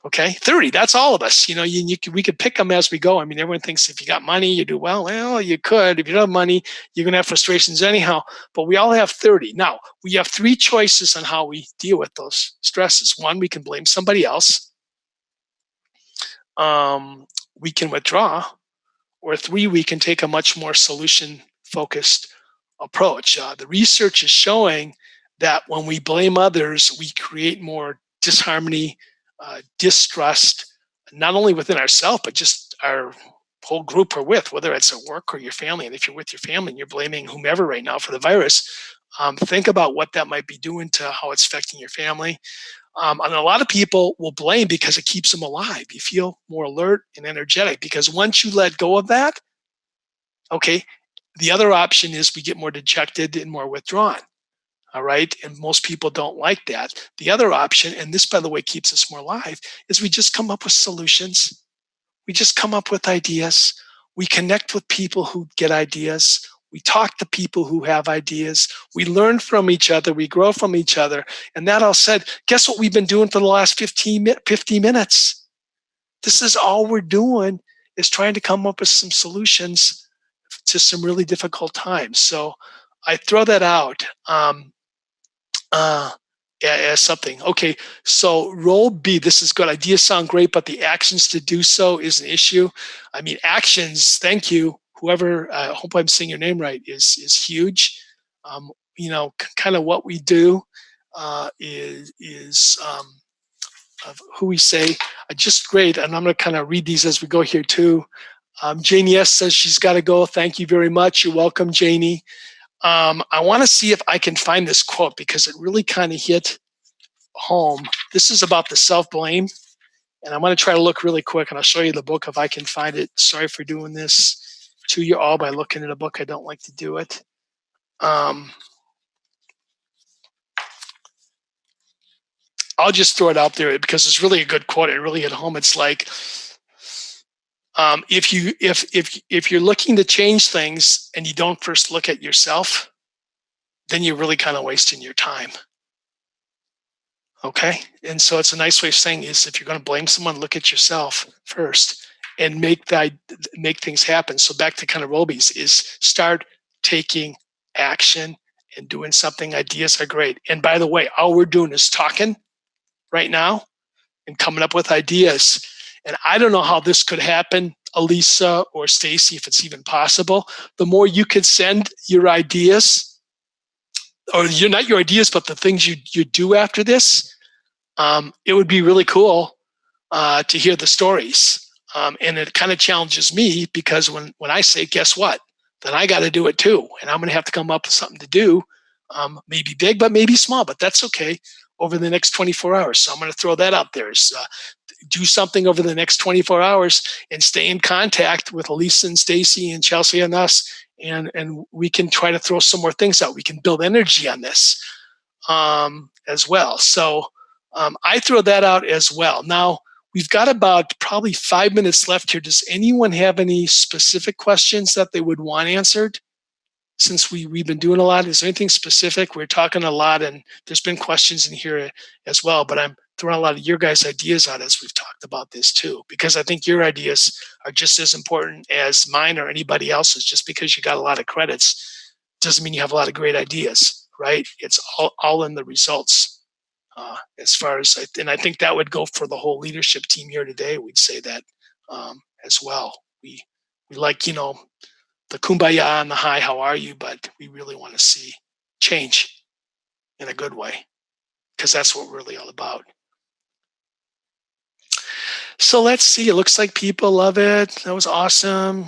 Okay, 30, that's all of us. We could pick them as we go. I mean, everyone thinks if you got money, you do well. Well, you could. If you don't have money, you're going to have frustrations anyhow. But we all have 30. Now, we have 3 choices on how we deal with those stresses. 1, we can blame somebody else. We can withdraw. Or 3, we can take a much more solution-focused approach. The research is showing that when we blame others, we create more disharmony, distrust, not only within ourselves, but just our whole group we're with, whether it's at work or your family. And if you're with your family and you're blaming whomever right now for the virus, think about what that might be doing to how it's affecting your family. And a lot of people will blame because it keeps them alive. You feel more alert and energetic because once you let go of that, okay, The other option is we get more dejected and more withdrawn. All right. And most people don't like that. The other option, and this, by the way, keeps us more alive, is we just come up with solutions. We just come up with ideas. We connect with people who get ideas. We talk to people who have ideas. We learn from each other. We grow from each other. And that all said, guess what we've been doing for the last 50 minutes? This is all we're doing, is trying to come up with some solutions to some really difficult times. So I throw that out. As something. Okay, so role B, this is good. Ideas sound great, but the actions to do so is an issue. I mean, actions, thank you. Whoever, I hope I'm saying your name right, is huge. Kind of what we do is of who we say, just great. And I'm going to kind of read these as we go here too. Janie S. says she's got to go. Thank you very much. You're welcome, Janie. I want to see if I can find this quote because it really kind of hit home. This is about the self-blame. And I'm going to try to look really quick and I'll show you the book if I can find it. Sorry for doing this to you all by looking at a book. I don't like to do it. I'll just throw it out there because it's really a good quote. It really hit home. It's like, if you're looking to change things and you don't first look at yourself, then you're really kind of wasting your time. Okay, and so it's a nice way of saying is if you're going to blame someone, look at yourself first and make things happen. So back to kind of Roby's is start taking action and doing something. Ideas are great. And by the way, all we're doing is talking right now and coming up with ideas. And I don't know how this could happen, Elisa or Stacy, if it's even possible. The more you could send your ideas, or you're not your ideas, but the things you do after this, it would be really cool to hear the stories. And it kind of challenges me because when I say, guess what? Then I got to do it too. And I'm going to have to come up with something to do, maybe big, but maybe small, but that's okay, over the next 24 hours. So I'm going to throw that out there. Do something over the next 24 hours and stay in contact with Elisa and Stacy and Chelsea and us. And we can try to throw some more things out. We can build energy on this as well. So I throw that out as well. Now, we've got about probably 5 minutes left here. Does anyone have any specific questions that they would want answered? Since we've been doing a lot, is there anything specific? We're talking a lot, and there's been questions in here as well, but I'm throwing a lot of your guys' ideas out as we've talked about this too, because I think your ideas are just as important as mine or anybody else's. Just because you got a lot of credits doesn't mean you have a lot of great ideas, right? It's all in the results. As far as, and I think that would go for the whole leadership team here today. We'd say that as well. We like, the kumbaya and the hi, how are you? But we really want to see change in a good way, because that's what we're really all about. So let's see. It looks like people love it. That was awesome.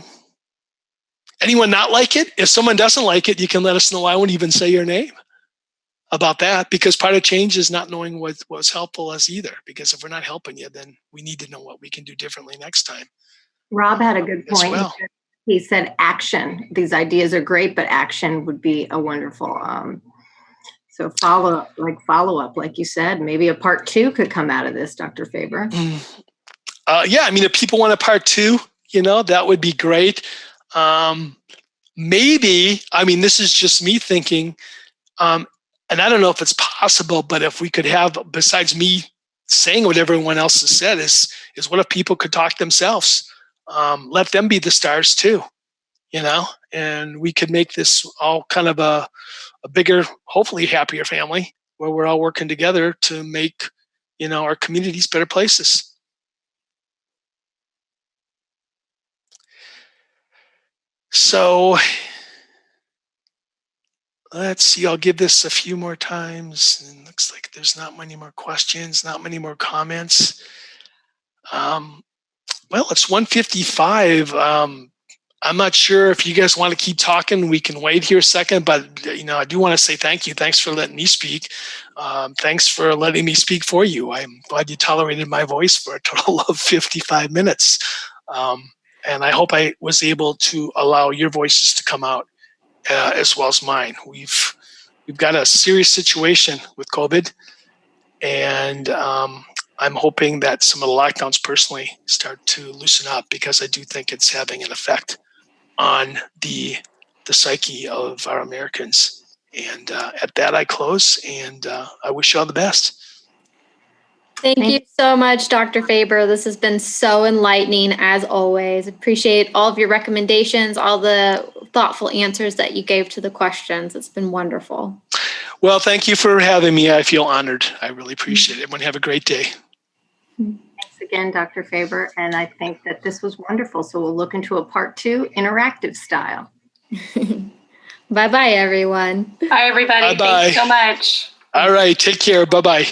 Anyone not like it? If someone doesn't like it, you can let us know. I won't even say your name about that, because part of change is not knowing what was helpful as either. Because if we're not helping you, then we need to know what we can do differently next time. Rob had a good point. Well. He said action. These ideas are great, but action would be a wonderful. So follow up, like you said. Maybe a part 2 could come out of this, Dr. Faber. Yeah, I mean, if people want a part 2, that would be great. Maybe, I mean, this is just me thinking, and I don't know if it's possible, but if we could have, besides me saying what everyone else has said, is what if people could talk themselves? Let them be the stars too, and we could make this all kind of a bigger, hopefully happier family where we're all working together to make, our communities better places. So let's see, I'll give this a few more times. And it looks like there's not many more questions, not many more comments. Well, it's 1:55. I'm not sure if you guys want to keep talking. We can wait here a second, but I do want to say thank you. Thanks for letting me speak. Thanks for letting me speak for you. I'm glad you tolerated my voice for a total of 55 minutes. And I hope I was able to allow your voices to come out as well as mine. We've got a serious situation with COVID, and I'm hoping that some of the lockdowns personally start to loosen up, because I do think it's having an effect on the psyche of our Americans. And at that, I close, and I wish you all the best. Thank you so much, Dr. Faber. This has been so enlightening, as always. Appreciate all of your recommendations, all the thoughtful answers that you gave to the questions. It's been wonderful. Well, thank you for having me. I feel honored. I really appreciate it. Everyone have a great day. Thanks again, Dr. Faber. And I think that this was wonderful. So we'll look into a part 2 interactive style. Bye-bye, everyone. Bye, everybody. Bye-bye. Thanks so much. All right. Take care. Bye-bye.